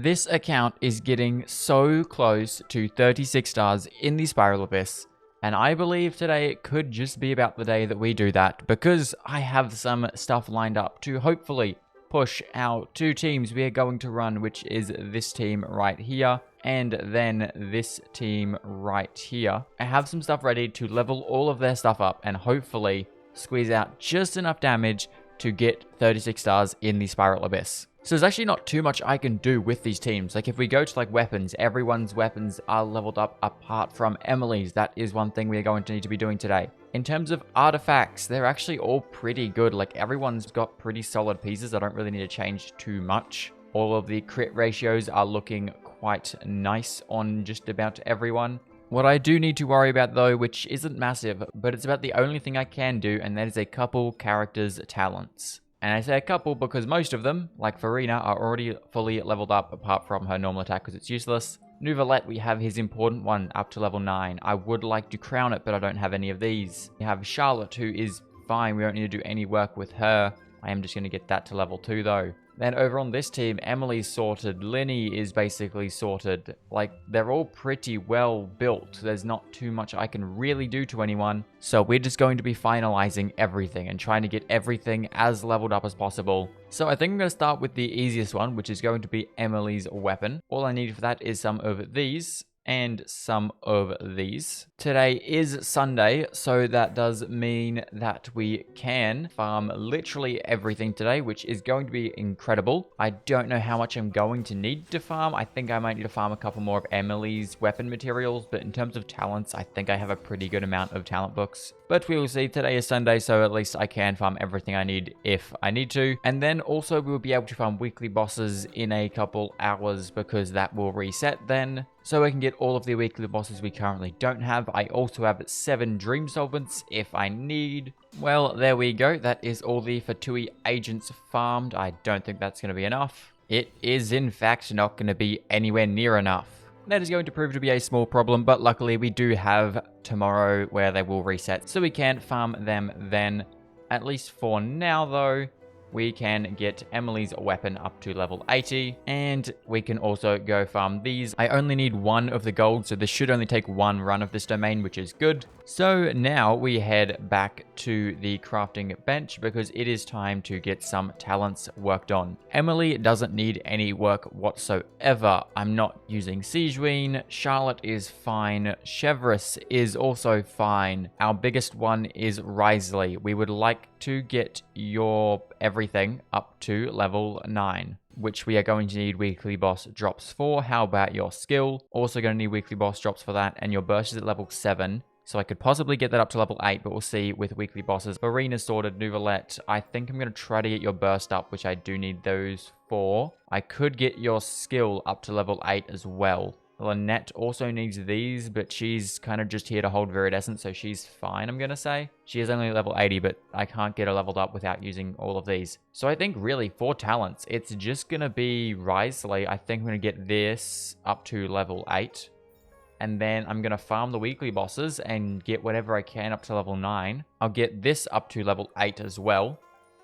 This account is getting so close to 36 stars in the Spiral Abyss, and I believe today it could just be about the day that we do that, because I have some stuff lined up to hopefully push our two teams we are going to run, which is this team right here, and then this team right here. I have some stuff ready to level all of their stuff up and hopefully squeeze out just enough damage to get 36 stars in the Spiral Abyss. So there's actually not too much I can do with these teams. Like if we go to like weapons, everyone's weapons are leveled up apart from Emily's. That is one thing we are going to need to be doing today. In terms of artifacts, they're actually all pretty good. Like everyone's got pretty solid pieces. I don't really need to change too much. All of the crit ratios are looking quite nice on just about everyone. What I do need to worry about though, which isn't massive, but it's about the only thing I can do, and that is a couple characters' talents. And I say a couple because most of them, like Farina, are already fully leveled up apart from her normal attack because it's useless. Nouvelette, we have his important one up to level 9. I would like to crown it, but I don't have any of these. We have Charlotte, who is fine. We don't need to do any work with her. I am just going to get that to level 2 though. Then over on this team, Emily's sorted. Linny is basically sorted. Like, they're all pretty well built. There's not too much I can really do to anyone. So we're just going to be finalizing everything and trying to get everything as leveled up as possible. So I think I'm going to start with the easiest one, which is going to be Emily's weapon. All I need for that is some of these and some of these. Today is Sunday, so that does mean that we can farm literally everything today, which is going to be incredible. I don't know how much I'm going to need to farm. I think I might need to farm a couple more of Emily's weapon materials, but in terms of talents, I think I have a pretty good amount of talent books. But we will see. Today is Sunday, so at least I can farm everything I need if I need to. And then also we will be able to farm weekly bosses in a couple hours because that will reset then. So I can get all of the weekly bosses we currently don't have. I also have 7 dream solvents if I need. Well, there we go. That is all the Fatui agents farmed. I don't think that's going to be enough. It is in fact not going to be anywhere near enough. That is going to prove to be a small problem, but luckily we do have tomorrow where they will reset, so we can farm them then. At least for now though, we can get Emily's weapon up to level 80, and we can also go farm these. I only need 1 of the gold, so this should only take 1 run of this domain, which is good. So now we head back to the crafting bench because it is time to get some talents worked on. Emily doesn't need any work whatsoever. I'm not using Siegewein. Charlotte is fine. Chevreuse is also fine. Our biggest one is Risley. We would like to get your everything up to level 9, which we are going to need weekly boss drops for. How about your skill? Also going to need weekly boss drops for that, and your burst is at level 7. So I could possibly get that up to level 8, but we'll see with weekly bosses. Farina's sorted. Nouvelette, I think I'm going to try to get your burst up, which I do need those for. I could get your skill up to level 8 as well. Lynette also needs these, but she's kind of just here to hold Viridescent, so she's fine, I'm going to say. She is only level 80, but I can't get her leveled up without using all of these. So I think really for talents, it's just going to be Risley. I think I'm going to get this up to level 8. And then I'm going to farm the weekly bosses and get whatever I can up to level 9. I'll get this up to level 8 as well.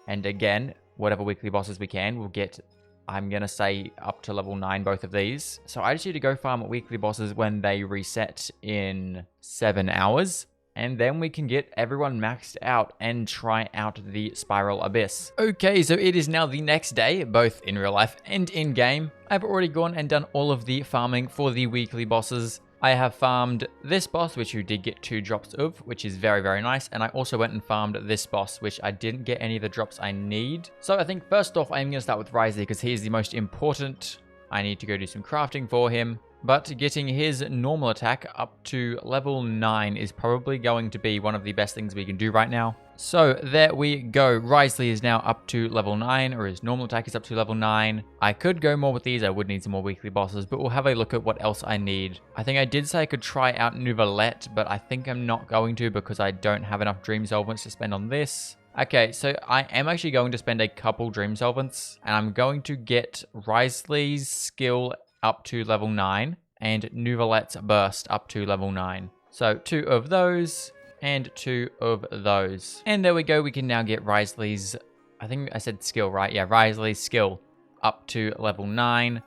And again, whatever weekly bosses we can, we'll get, I'm going to say, up to level 9, both of these. So I just need to go farm weekly bosses when they reset in 7 hours. And then we can get everyone maxed out and try out the Spiral Abyss. Okay, so it is now the next day, both in real life and in game. I've already gone and done all of the farming for the weekly bosses. I have farmed this boss, which you did get 2 drops of, which is very, very nice. And I also went and farmed this boss, which I didn't get any of the drops I need. So I think first off, I'm going to start with Risley because he is the most important. I need to go do some crafting for him. But getting his normal attack up to level 9 is probably going to be one of the best things we can do right now. So there we go. Risley is now up to level 9, or his normal attack is up to level 9. I could go more with these. I would need some more weekly bosses, but we'll have a look at what else I need. I think I did say I could try out Nouvelette, but I think I'm not going to because I don't have enough Dream Solvents to spend on this. Okay, so I am actually going to spend a couple Dream Solvents, and I'm going to get Risley's skill up to level 9 and Nouvelette's burst up to level 9. So 2 of those and 2 of those. And there we go. We can now get Risley's, I think I said skill, right? Yeah, Risley's skill up to level 9.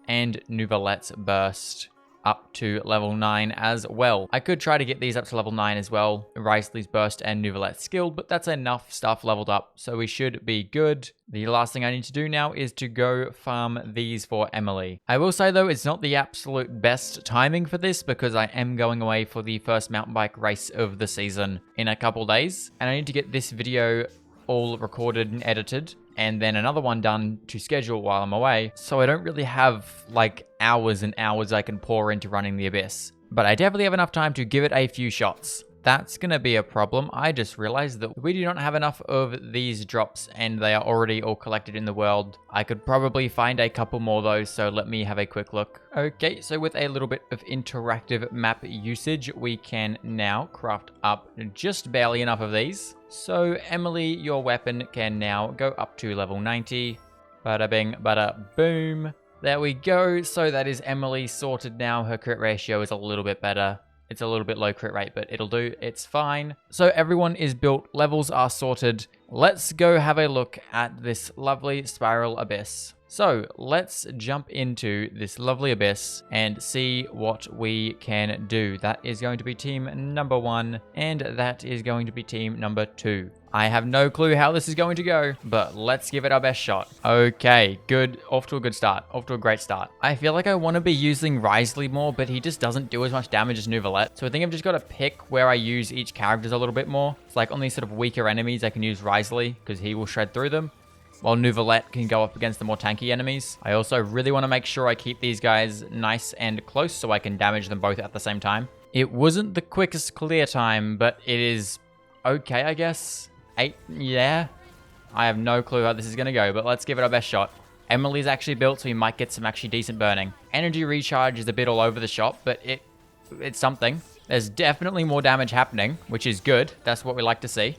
and Nouvelette's burst up to level 9 as well. I could try to get these up to level 9 as well, Risley's burst and Nouvelette's skill, but that's enough stuff leveled up, so we should be good. The last thing I need to do now is to go farm these for Emily. I will say though, it's not the absolute best timing for this because I am going away for the first mountain bike race of the season in a couple days, and I need to get this video all recorded and edited, and then another one done to schedule while I'm away, so I don't really have like hours and hours I can pour into running the Abyss. But I definitely have enough time to give it a few shots. That's gonna be a problem. I just realized that we do not have enough of these drops and they are already all collected in the world. I could probably find a couple more though, so let me have a quick look. Okay, so with a little bit of interactive map usage, we can now craft up just barely enough of these. So Emily, your weapon can now go up to level 90. Bada bing, bada boom. There we go. So that is Emily sorted now. Her crit ratio is a little bit better. It's a little bit low crit rate, but it'll do. It's fine. So everyone is built. Levels are sorted. Let's go have a look at this lovely spiral abyss. So let's jump into this lovely abyss and see what we can do. That is going to be team number 1, and that is going to be team number 2. I have no clue how this is going to go, but let's give it our best shot. Okay, good. Off to a good start. Off to a great start. I feel like I want to be using Risley more, but he just doesn't do as much damage as Nouvelette. So I think I've just got to pick where I use each character a little bit more. It's like on these sort of weaker enemies, I can use Risley because he will shred through them, while Nouvelette can go up against the more tanky enemies. I also really want to make sure I keep these guys nice and close so I can damage them both at the same time. It wasn't the quickest clear time, but it is okay, I guess. 8, yeah. I have no clue how this is going to go, but let's give it our best shot. Emily's actually built, so we might get some actually decent burning. Energy recharge is a bit all over the shop, but it's something. There's definitely more damage happening, which is good. That's what we like to see.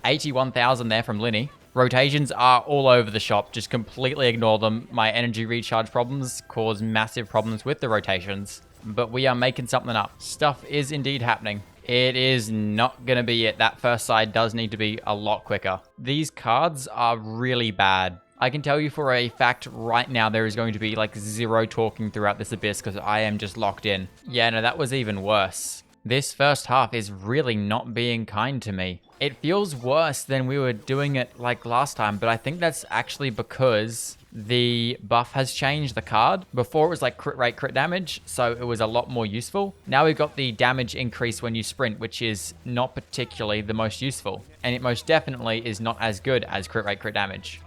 81,000 there from Linny. Rotations are all over the shop. Just completely ignore them. My energy recharge problems cause massive problems with the rotations, but we are making something up. Stuff is indeed happening. It is not going to be it. That first side does need to be a lot quicker. These cards are really bad. I can tell you for a fact right now there is going to be like 0 talking throughout this abyss because I am just locked in. Yeah, no, that was even worse. This first half is really not being kind to me. It feels worse than we were doing it like last time, but I think that's actually because the buff has changed the card. Before it was like crit rate, crit damage, so it was a lot more useful. Now we've got the damage increase when you sprint, which is not particularly the most useful. And it most definitely is not as good as crit rate, crit damage.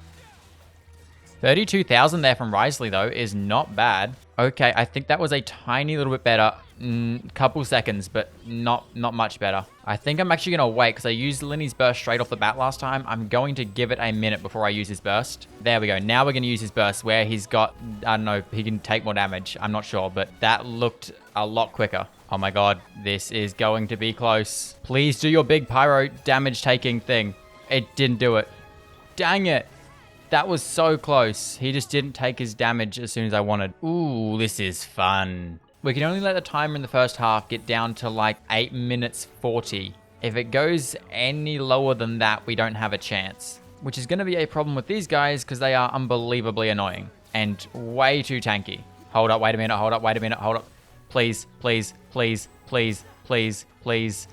32,000 there from Risley though is not bad. Okay, I think that was a tiny little bit better. Couple seconds, but not much better. I think I'm actually going to wait because I used Linny's burst straight off the bat last time. I'm going to give it a minute before I use his burst. There we go. Now we're going to use his burst where he's got, I don't know, he can take more damage. I'm not sure, but that looked a lot quicker. Oh my god, this is going to be close. Please do your big pyro damage taking thing. It didn't do it. Dang it. That was so close. He just didn't take his damage as soon as I wanted. Ooh, this is fun. We can only let the timer in the first half get down to like 8 minutes 40. If it goes any lower than that, we don't have a chance. Which is going to be a problem with these guys because they are unbelievably annoying and way too tanky. Hold up, wait a minute, hold up, wait a minute, hold up. Please, please, please, please, please, please.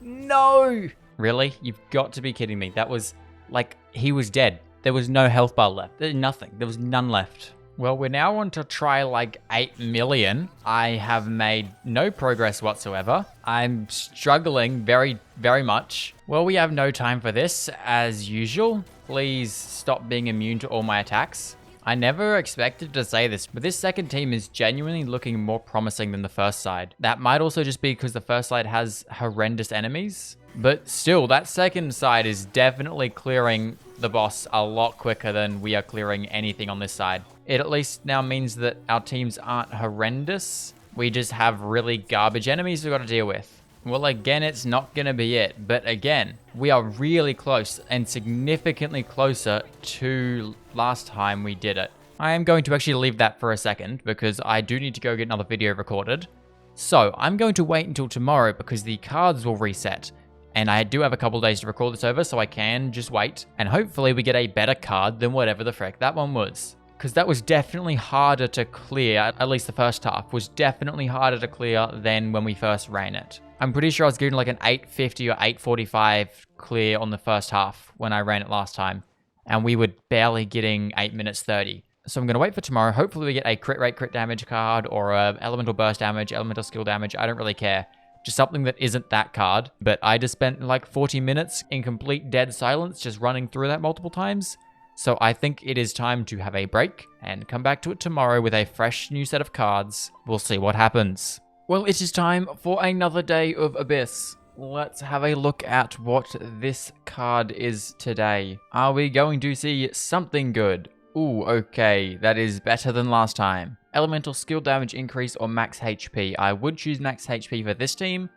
No! Really? You've got to be kidding me. That was like, he was dead. There was no health bar left. There's nothing. There was none left. Well, we're now on to try like 8 million. I have made no progress whatsoever. I'm struggling very, very much. Well, we have no time for this, as usual. Please stop being immune to all my attacks. I never expected to say this, but this second team is genuinely looking more promising than the first side. That might also just be because the first side has horrendous enemies. But still, that second side is definitely clearing the boss a lot quicker than we are clearing anything on this side. It at least now means that our teams aren't horrendous. We just have really garbage enemies we've got to deal with. Well, again, it's not going to be it. But again, we are really close and significantly closer to last time we did it. I am going to actually leave that for a second because I do need to go get another video recorded. So I'm going to wait until tomorrow because the cards will reset. And I do have a couple days to record this over, so I can just wait. And hopefully we get a better card than whatever the frick that one was. because that was definitely harder to clear. At least the first half was definitely harder to clear than when we first ran it. I'm pretty sure I was getting like an 850 or 845 clear on the first half when I ran it last time, and we were barely getting 8 minutes 30. So I'm going to wait for tomorrow. Hopefully we get a crit rate, crit damage card, or a elemental burst damage, elemental skill damage. I don't really care. Just something that isn't that card. But I just spent like 40 minutes in complete dead silence just running through that multiple times. So I think it is time to have a break and come back to it tomorrow with a fresh new set of cards. We'll see what happens. Well, it is time for another day of Abyss. Let's have a look at what this card is today. Are we going to see something good? Ooh, okay, that is better than last time. Elemental skill damage increase or max HP. I would choose max HP for this team,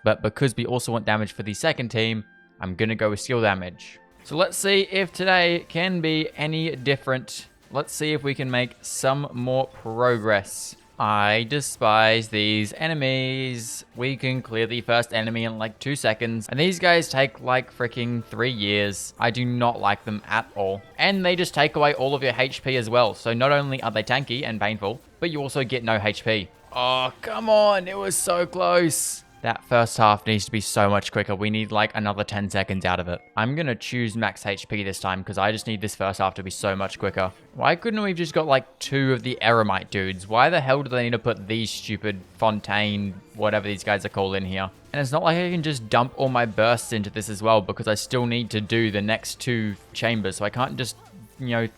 but because we also want damage for the second team, I'm gonna go with skill damage. So let's see if today can be any different. Let's see if we can make some more progress. I despise these enemies. We can clear the first enemy in like 2 seconds. And these guys take like freaking 3 years. I do not like them at all. And they just take away all of your HP as well. So not only are they tanky and painful, but you also get no HP. Oh, come on. It was so close. That first half needs to be so much quicker. We need like another 10 seconds out of it. I'm going to choose max HP this time because I just need this first half to be so much quicker. Why couldn't we have just got like 2 of the Eremite dudes? Why the hell do they need to put these stupid Fontaine, whatever these guys are called, in here? And it's not like I can just dump all my bursts into this as well because I still need to do the next 2 chambers. So I can't just,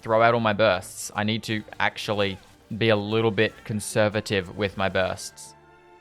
throw out all my bursts. I need to actually be a little bit conservative with my bursts.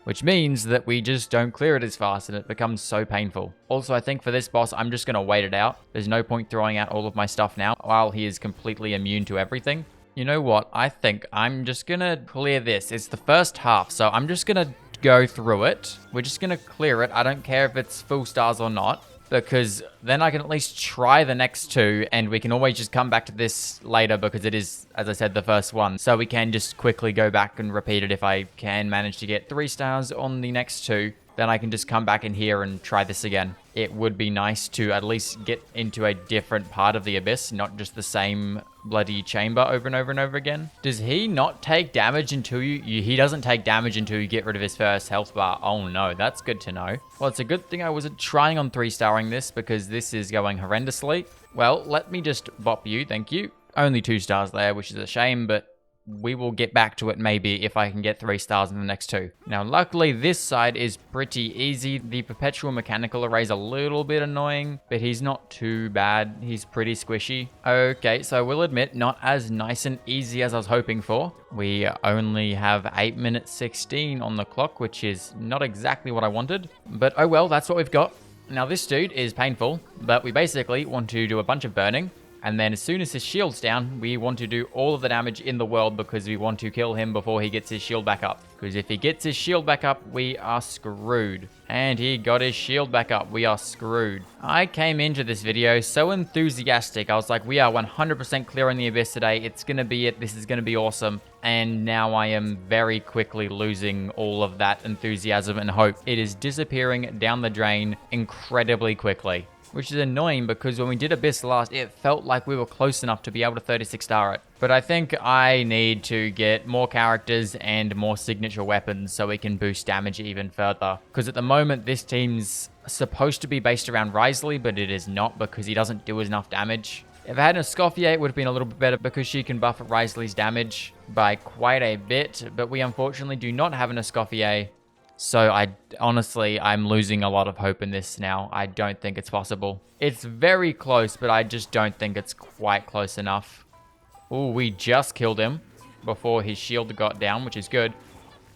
Which means that we just don't clear it as fast and it becomes so painful. Also, I think for this boss, I'm just going to wait it out. There's no point throwing out all of my stuff now while he is completely immune to everything. You know what? I think I'm just going to clear this. It's the first half, so I'm just going to go through it. We're just going to clear it. I don't care if it's full stars or not, because then I can at least try the next 2, and we can always just come back to this later because it is, as I said, the first one. So we can just quickly go back and repeat it. If I can manage to get 3 stars on the next 2, then I can just come back in here and try this again. It would be nice to at least get into a different part of the Abyss, not just the same bloody chamber over and over and over again. Does he not take damage until he doesn't take damage until you get rid of his first health bar? Oh no, that's good to know. Well, it's a good thing I wasn't trying on 3-starring this because this is going horrendously. Well, let me just bop you, thank you. Only 2 stars there, which is a shame, but we will get back to it maybe if I can get 3 stars in the next 2. Now, luckily, this side is pretty easy. The perpetual mechanical array is a little bit annoying, but he's not too bad. He's pretty squishy. Okay, so I will admit, not as nice and easy as I was hoping for. We only have 8 minutes 16 on the clock, which is not exactly what I wanted. But oh well, that's what we've got. Now, this dude is painful, but we basically want to do a bunch of burning. And then as soon as his shield's down, we want to do all of the damage in the world because we want to kill him before he gets his shield back up. Because if he gets his shield back up, we are screwed. And he got his shield back up. We are screwed. I came into this video so enthusiastic. I was like, we are 100% clearing the Abyss today. It's going to be it. This is going to be awesome. And now I am very quickly losing all of that enthusiasm and hope. It is disappearing down the drain incredibly quickly. Which is annoying because when we did Abyss last, it felt like we were close enough to be able to 36-star it. But I think I need to get more characters and more signature weapons so we can boost damage even further. Because at the moment, this team's supposed to be based around Risley, but it is not because he doesn't do enough damage. If I had an Escoffier, it would have been a little bit better because she can buff Risley's damage by quite a bit. But we unfortunately do not have an Escoffier. So I'm losing a lot of hope in this now. I don't think it's possible. It's very close, but I just don't think it's quite close enough. Ooh, we just killed him before his shield got down, which is good.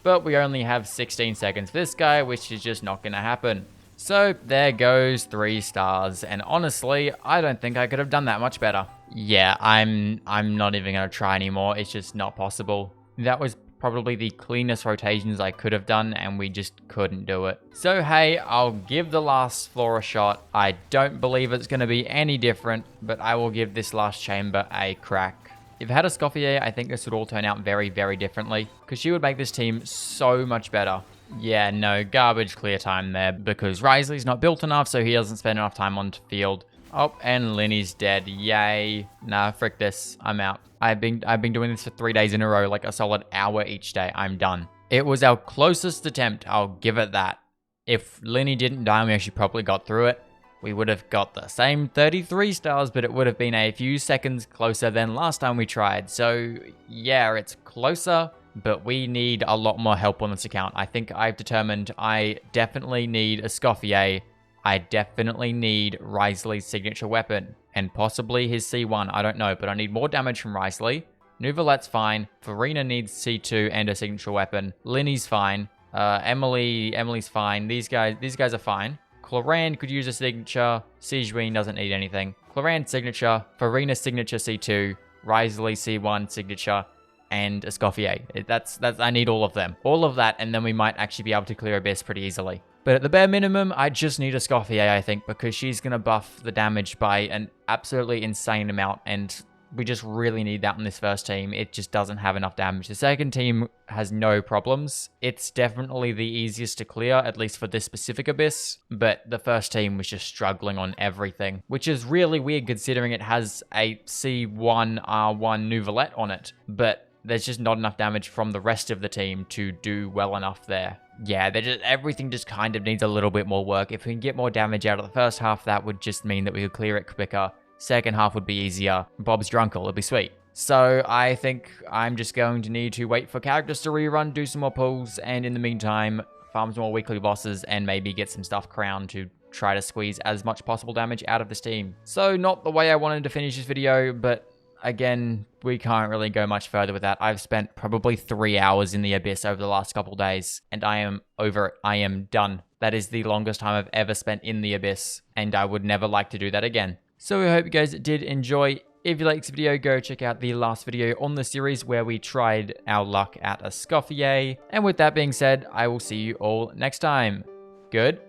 But we only have 16 seconds for this guy, which is just not going to happen. So there goes 3 stars. And honestly, I don't think I could have done that much better. Yeah, I'm not even going to try anymore. It's just not possible. That was probably the cleanest rotations I could have done, and we just couldn't do it. So hey, I'll give the last floor a shot. I don't believe it's going to be any different, but I will give this last chamber a crack. If I had a Escoffier, I think this would all turn out very, very differently, because she would make this team so much better. Yeah, no, garbage clear time there, because Risley's not built enough, so he doesn't spend enough time on field. Oh, and Lenny's dead. Yay. Nah, frick this. I'm out. I've been doing this for 3 days in a row, like a solid hour each day. I'm done. It was our closest attempt. I'll give it that. If Lenny didn't die, we actually probably got through it. We would have got the same 33 stars, but it would have been a few seconds closer than last time we tried. So yeah, it's closer, but we need a lot more help on this account. I think I've determined I definitely need a Escoffier. I definitely need Risley's signature weapon, and possibly his C1, I don't know, but I need more damage from Risley. Nouvelette's fine, Farina needs C2 and a signature weapon, Linny's fine, Emily's fine, these guys are fine. Cloran could use a signature, Sijuin doesn't need anything. Cloran signature, Farina signature C2, Risley C1 signature, and Escoffier. That's I need all of them. All of that, and then we might actually be able to clear Abyss pretty easily. But at the bare minimum, I just need Escoffier, I think, because she's going to buff the damage by an absolutely insane amount, and we just really need that on this first team. It just doesn't have enough damage. The second team has no problems. It's definitely the easiest to clear, at least for this specific Abyss, but the first team was just struggling on everything, which is really weird considering it has a C1 R1 Nouvelette on it, but there's just not enough damage from the rest of the team to do well enough there. Yeah, everything just kind of needs a little bit more work. If we can get more damage out of the first half, that would just mean that we could clear it quicker. Second half would be easier. Bob's Drunkle, it'd be sweet. So I think I'm just going to need to wait for characters to rerun, do some more pulls, and in the meantime, farm some more weekly bosses and maybe get some stuff crowned to try to squeeze as much possible damage out of this team. So not the way I wanted to finish this video, but again, we can't really go much further with that. I've spent probably 3 hours in the Abyss over the last couple days, and I am over it. I am done. That is the longest time I've ever spent in the Abyss, and I would never like to do that again. So I hope you guys did enjoy. If you liked this video, go check out the last video on the series where we tried our luck at a Escoffier. And with that being said, I will see you all next time. Good.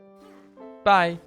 Bye.